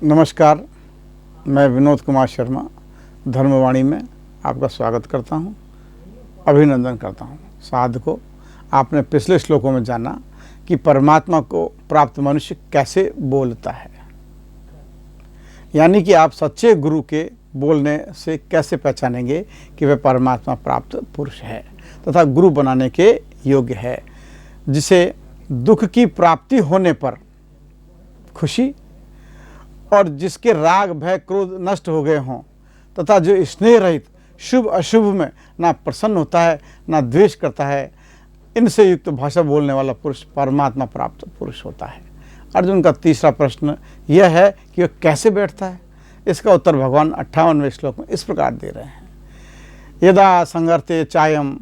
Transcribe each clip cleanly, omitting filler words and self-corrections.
नमस्कार, मैं विनोद कुमार शर्मा धर्मवाणी में आपका स्वागत करता हूं, अभिनंदन करता हूं। साधकों, आपने पिछले श्लोकों में जाना कि परमात्मा को प्राप्त मनुष्य कैसे बोलता है, यानी कि आप सच्चे गुरु के बोलने से कैसे पहचानेंगे कि वह परमात्मा प्राप्त पुरुष है तथा गुरु बनाने के योग्य है, जिसे दुख की प्राप्ति होने पर खुशी और जिसके राग भय क्रोध नष्ट हो गए हों तथा जो स्नेह रहित शुभ अशुभ में ना प्रसन्न होता है ना द्वेष करता है, इनसे युक्त भाषा बोलने वाला पुरुष परमात्मा प्राप्त पुरुष होता है। अर्जुन का तीसरा प्रश्न यह है कि वह कैसे बैठता है। इसका उत्तर भगवान 58वें श्लोक में इस प्रकार दे रहे हैं। यदा संगर्ते चायम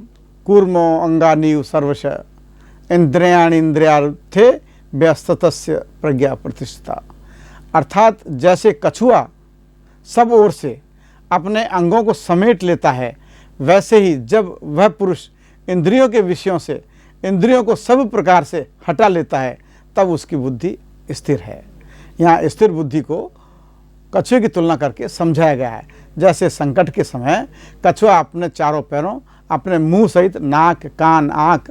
कूर्मो अंगानीव सर्वश इंद्रियाण इंद्रियार्थे व्यस्तस्य प्रज्ञा प्रतिष्ठिता। अर्थात जैसे कछुआ सब ओर से अपने अंगों को समेट लेता है, वैसे ही जब वह पुरुष इंद्रियों के विषयों से इंद्रियों को सब प्रकार से हटा लेता है, तब उसकी बुद्धि स्थिर है। यहाँ स्थिर बुद्धि को कछुए की तुलना करके समझाया गया है। जैसे संकट के समय कछुआ अपने चारों पैरों, अपने मुंह सहित नाक, कान, आँख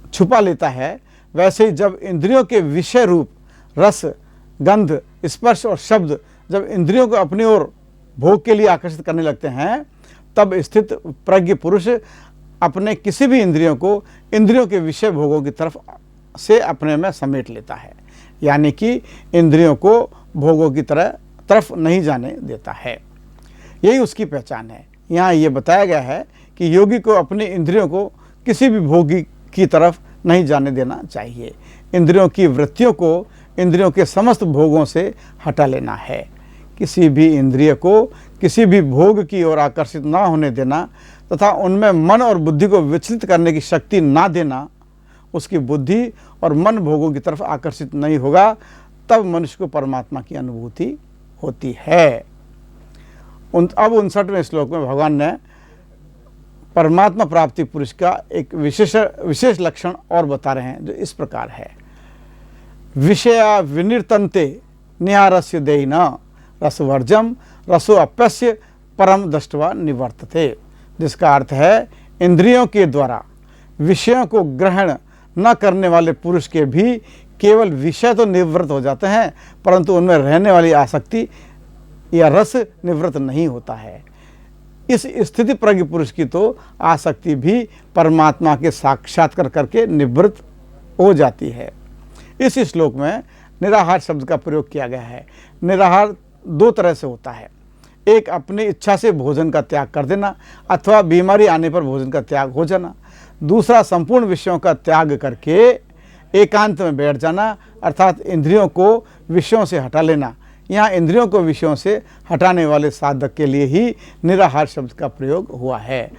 छुपा लेता है, वैसे ही जब इंद्रियों के विषय रूप रस, गंध, स्पर्श और शब्द जब इंद्रियों को अपनी ओर भोग के लिए आकर्षित करने लगते हैं, तब स्थित प्रज्ञ पुरुष अपने किसी भी इंद्रियों को इंद्रियों के विषय भोगों की तरफ से अपने में समेट लेता है, यानी कि इंद्रियों को भोगों की तरफ नहीं जाने देता है। यही उसकी पहचान है। यहाँ ये बताया गया है कि योगी को अपनी इंद्रियों को किसी भी भोगी की तरफ नहीं जाने देना चाहिए। इंद्रियों की वृत्तियों को इंद्रियों के समस्त भोगों से हटा लेना है। किसी भी इंद्रिय को किसी भी भोग की ओर आकर्षित ना होने देना तथा उनमें मन और बुद्धि को विचलित करने की शक्ति ना देना। उसकी बुद्धि और मन भोगों की तरफ आकर्षित नहीं होगा, तब मनुष्य को परमात्मा की अनुभूति होती है। अब 59वें श्लोक में भगवान ने परमात्मा प्राप्ति पुरुष का एक विशेष लक्षण और बता रहे हैं, जो इस प्रकार है। विषया विनिर्तन्ते निहारस्य देहिन रसवर्जम रसो अप्यस्य परम दृष्ट्वा निवर्तते। जिसका अर्थ है, इंद्रियों के द्वारा विषयों को ग्रहण न करने वाले पुरुष के भी केवल विषय तो निवृत्त हो जाते हैं, परंतु उनमें रहने वाली आसक्ति या रस निवृत्त नहीं होता है। इस स्थिति प्रज्ञ पुरुष की तो आसक्ति भी परमात्मा के साक्षात्कार करके निवृत्त हो जाती है। इस श्लोक में निराहार शब्द का प्रयोग किया गया है। निराहार दो तरह से होता है। एक, अपनी इच्छा से भोजन का त्याग कर देना अथवा बीमारी आने पर भोजन का त्याग हो जाना। दूसरा, संपूर्ण विषयों का त्याग करके एकांत में बैठ जाना, अर्थात इंद्रियों को विषयों से हटा लेना। यहाँ इंद्रियों को विषयों से हटाने वाले साधक के लिए ही निराहार शब्द का प्रयोग हुआ है।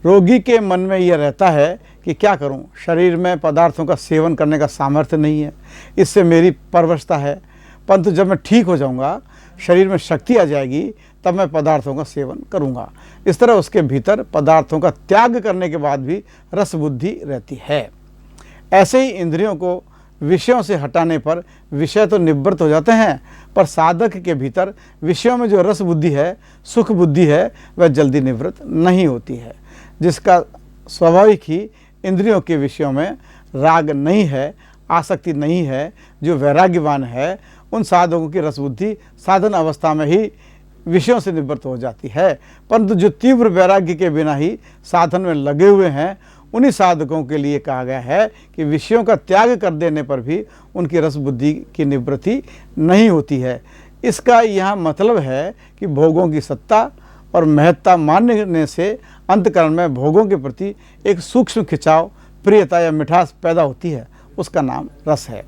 रोगी के मन में यह रहता है कि क्या करूं, शरीर में पदार्थों का सेवन करने का सामर्थ्य नहीं है, इससे मेरी परवशता है, परंतु जब मैं ठीक हो जाऊंगा, शरीर में शक्ति आ जाएगी, तब मैं पदार्थों का सेवन करूंगा। इस तरह उसके भीतर पदार्थों का त्याग करने के बाद भी रस बुद्धि रहती है। ऐसे ही इंद्रियों को विषयों से हटाने पर विषय तो निवृत्त हो जाते हैं, पर साधक के भीतर विषयों में जो रस बुद्धि है, सुख बुद्धि है, वह जल्दी निवृत्त नहीं होती है। जिसका स्वाभाविक ही इंद्रियों के विषयों में राग नहीं है, आसक्ति नहीं है, जो वैराग्यवान है, उन साधकों की रस बुद्धि साधन अवस्था में ही विषयों से निवृत्त हो जाती है। परंतु जो तीव्र वैराग्य के बिना ही साधन में लगे हुए हैं, उन्हीं साधकों के लिए कहा गया है कि विषयों का त्याग कर देने पर भी उनकी रस बुद्धि की निवृत्ति नहीं होती है। इसका यह मतलब है कि भोगों की सत्ता और महत्ता मानने से अंतकरण में भोगों के प्रति एक सूक्ष्म खिंचाव, प्रियता या मिठास पैदा होती है। उसका नाम रस है।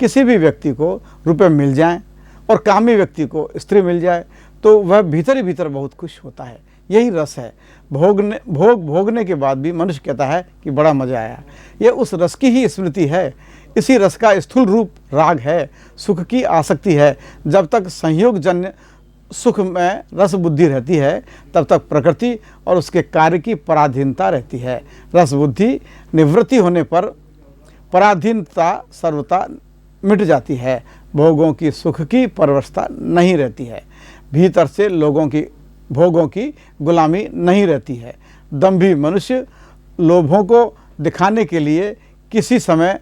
किसी भी व्यक्ति को रुपए मिल जाएं और कामी व्यक्ति को स्त्री मिल जाए, तो वह भीतर ही भीतर बहुत खुश होता है। यही रस है। भोगने के बाद भी मनुष्य कहता है कि बड़ा मजा आया। यह उस रस की ही स्मृति है। इसी रस का स्थूल रूप राग है, सुख की आसक्ति है। जब तक संयोगजन्य सुख में रस बुद्धि रहती है, तब तक प्रकृति और उसके कार्य की पराधीनता रहती है। रस बुद्धि निवृत्ति होने पर पराधीनता सर्वथा मिट जाती है। भोगों की सुख की परवशता नहीं रहती है। भीतर से लोगों की भोगों की गुलामी नहीं रहती है। दंभी मनुष्य लोभों को दिखाने के लिए किसी समय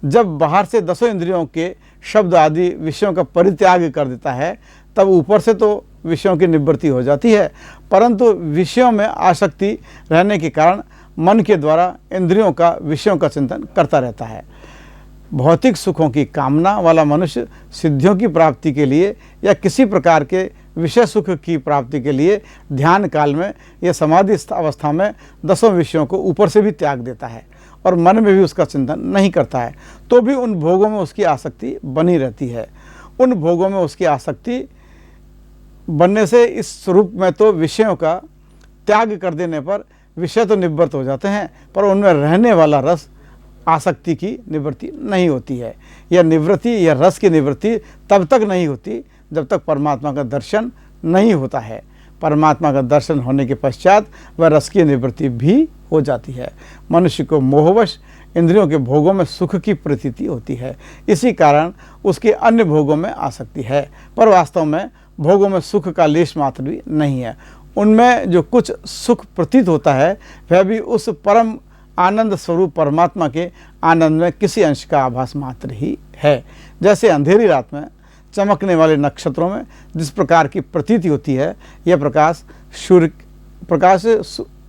जब बाहर से दसों इंद्रियों के शब्द आदि विषयों का परित्याग कर देता है, तब ऊपर से तो विषयों की निवृत्ति हो जाती है, परंतु विषयों में आसक्ति रहने के कारण मन के द्वारा इंद्रियों का विषयों का चिंतन करता रहता है। भौतिक सुखों की कामना वाला मनुष्य सिद्धियों की प्राप्ति के लिए या किसी प्रकार के विषय सुख की प्राप्ति के लिए ध्यान काल में या समाधि अवस्था में दसों विषयों को ऊपर से भी त्याग देता है और मन में भी उसका चिंतन नहीं करता है, तो भी उन भोगों में उसकी आसक्ति बनी रहती है। उन भोगों में उसकी आसक्ति बनने से इस स्वरूप में तो विषयों का त्याग कर देने पर विषय तो निवृत्त हो जाते हैं, पर उनमें रहने वाला रस आसक्ति की निवृत्ति नहीं होती है। यह निवृत्ति या रस की निवृत्ति तब तक नहीं होती जब तक परमात्मा का दर्शन नहीं होता है। परमात्मा का दर्शन होने के पश्चात वह रस की निवृत्ति भी हो जाती है। मनुष्य को मोहवश इंद्रियों के भोगों में सुख की प्रतीति होती है, इसी कारण उसके अन्य भोगों में आसक्ति है, पर वास्तव में भोगों में सुख का लेश मात्र भी नहीं है। उनमें जो कुछ सुख प्रतीत होता है वह भी उस परम आनंद स्वरूप परमात्मा के आनंद में किसी अंश का आभास मात्र ही है। जैसे अंधेरी रात में चमकने वाले नक्षत्रों में जिस प्रकार की प्रतीति होती है, यह प्रकाश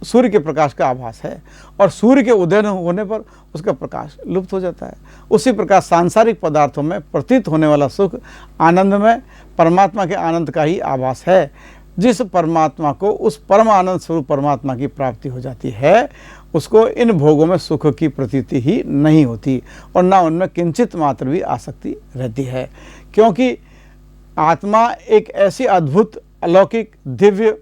सूर्य के प्रकाश का आभास है, और सूर्य के उदय होने पर उसका प्रकाश लुप्त हो जाता है। उसी प्रकार सांसारिक पदार्थों में प्रतीत होने वाला सुख आनंद में परमात्मा के आनंद का ही आभास है। जिस परमात्मा को उस परम आनंद स्वरूप परमात्मा की प्राप्ति हो जाती है, उसको इन भोगों में सुख की प्रतीति ही नहीं होती और ना उनमें किंचित मात्र भी आसक्ति रहती है, क्योंकि आत्मा एक ऐसी अद्भुत अलौकिक दिव्य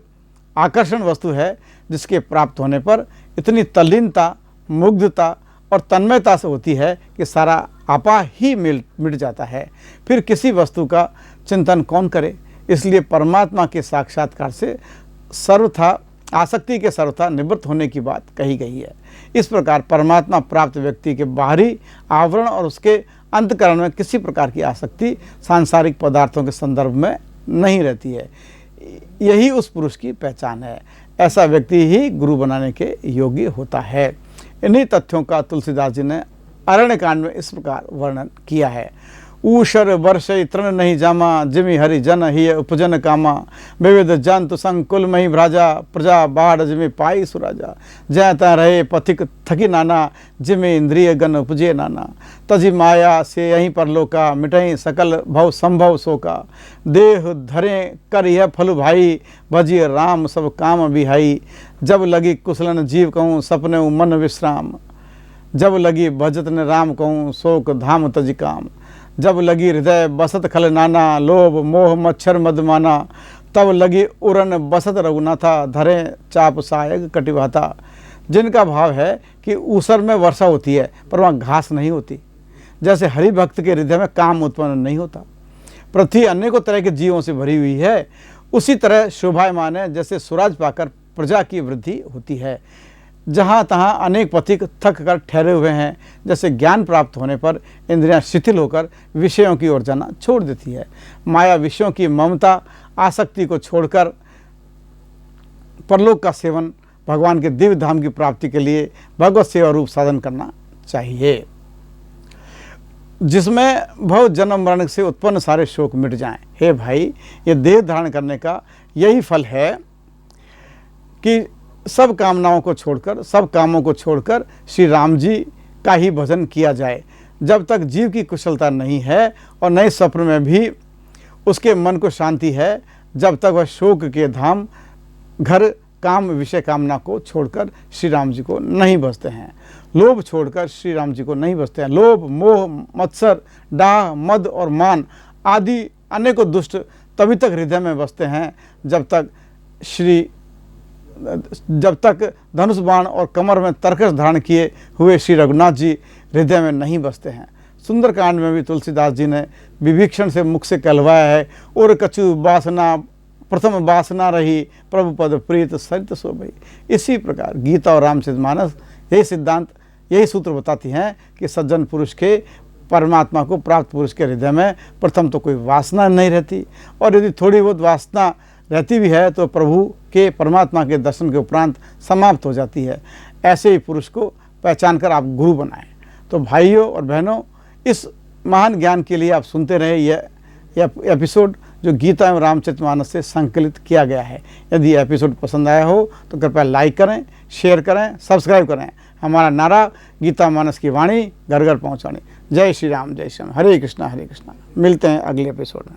आकर्षण वस्तु है जिसके प्राप्त होने पर इतनी तल्लीनता, मुग्धता और तन्मयता से होती है कि सारा आपा ही मिट जाता है। फिर किसी वस्तु का चिंतन कौन करे। इसलिए परमात्मा के साक्षात्कार से सर्वथा आसक्ति के सर्वथा निवृत्त होने की बात कही गई है। इस प्रकार परमात्मा प्राप्त व्यक्ति के बाहरी आवरण और उसके अंतकरण में किसी प्रकार की आसक्ति सांसारिक पदार्थों के संदर्भ में नहीं रहती है। यही उस पुरुष की पहचान है। ऐसा व्यक्ति ही गुरु बनाने के योग्य होता है। इन्हीं तथ्यों का तुलसीदास जी ने अरण्य कांड में इस प्रकार वर्णन किया है। ऊषर वर्ष तृण नहीं जामा, जिमि हरि जन ही उपजन कामा, विविध जंतु संकुल मही भ्राजा, प्रजा बाढ़ जिमि पाई सुराजा, जयता रहे पथिक थकी नाना, जिमि इंद्रिय गण उपजे नाना, तजी माया से यहीं पर लोका, मिटई सकल भव संभव शोका, देह धरे कर यह फल भाई, भजिए राम सब काम बिहाई, जब लगी कुशलन जीव कहूँ सपने मन विश्राम, जब लगी भजत ने राम कहूँ शोक धाम तज काम, जब लगी हृदय बसत खल नाना, लोभ मोह मच्छर मदमाना, तब लगी उरन बसत रघुनाथा, धरे चाप सायग कटिभाता। जिनका भाव है कि ऊसर में वर्षा होती है पर वहाँ घास नहीं होती, जैसे हरि भक्त के हृदय में काम उत्पन्न नहीं होता। पृथ्वी अनेकों तरह के जीवों से भरी हुई है, उसी तरह शोभायमान है जैसे सूरज पाकर प्रजा की वृद्धि होती है। जहाँ तहाँ अनेक पथिक थक कर ठहरे हुए हैं, जैसे ज्ञान प्राप्त होने पर इंद्रियां शिथिल होकर विषयों की ओर जाना छोड़ देती है। माया विषयों की ममता आसक्ति को छोड़कर परलोक का सेवन, भगवान के दिव्य धाम की प्राप्ति के लिए भगवत सेवा रूप साधन करना चाहिए, जिसमें भव जन्म मरण से उत्पन्न सारे शोक मिट जाएं। हे भाई, ये देह धारण करने का यही फल है कि सब कामनाओं को छोड़कर, सब कामों को छोड़कर श्री राम जी का ही भजन किया जाए। जब तक जीव की कुशलता नहीं है और नए स्वप्न में भी उसके मन को शांति है, जब तक वह शोक के धाम घर काम विषय कामना को छोड़कर श्री राम जी को नहीं बसते हैं। लोभ छोड़कर श्री राम जी को नहीं बसते हैं। लोभ मोह मत्सर डाह मद और मान आदि अनेकों दुष्ट तभी तक हृदय में बसते हैं जब तक धनुष बाण और कमर में तरकस धारण किए हुए श्री रघुनाथ जी हृदय में नहीं बसते हैं। सुंदरकांड में भी तुलसीदास जी ने विभीषण से मुख से कहलवाया है, और कछु वासना प्रथम वासना रही, प्रभु पद प्रीत सरित शोभई। इसी प्रकार गीता और रामचरितमानस यही सिद्धांत, यही सूत्र बताती हैं कि सज्जन पुरुष के परमात्मा को प्राप्त पुरुष के हृदय में प्रथम तो कोई वासना नहीं रहती, और यदि थोड़ी बहुत वासना रहती भी है तो प्रभु के, परमात्मा के दर्शन के उपरांत समाप्त हो जाती है। ऐसे ही पुरुष को पहचान कर आप गुरु बनाएं। तो भाइयों और बहनों, इस महान ज्ञान के लिए आप सुनते रहे यह एपिसोड जो गीता एवं रामचरितमानस से संकलित किया गया है। यदि यह एपिसोड पसंद आया हो तो कृपया लाइक करें, शेयर करें, सब्सक्राइब करें। हमारा नारा गीता मानस की वाणी घर घर पहुँचानी। जय श्री राम, जय श्री राम। हरे कृष्णा हरे कृष्णा। मिलते हैं अगले एपिसोड में।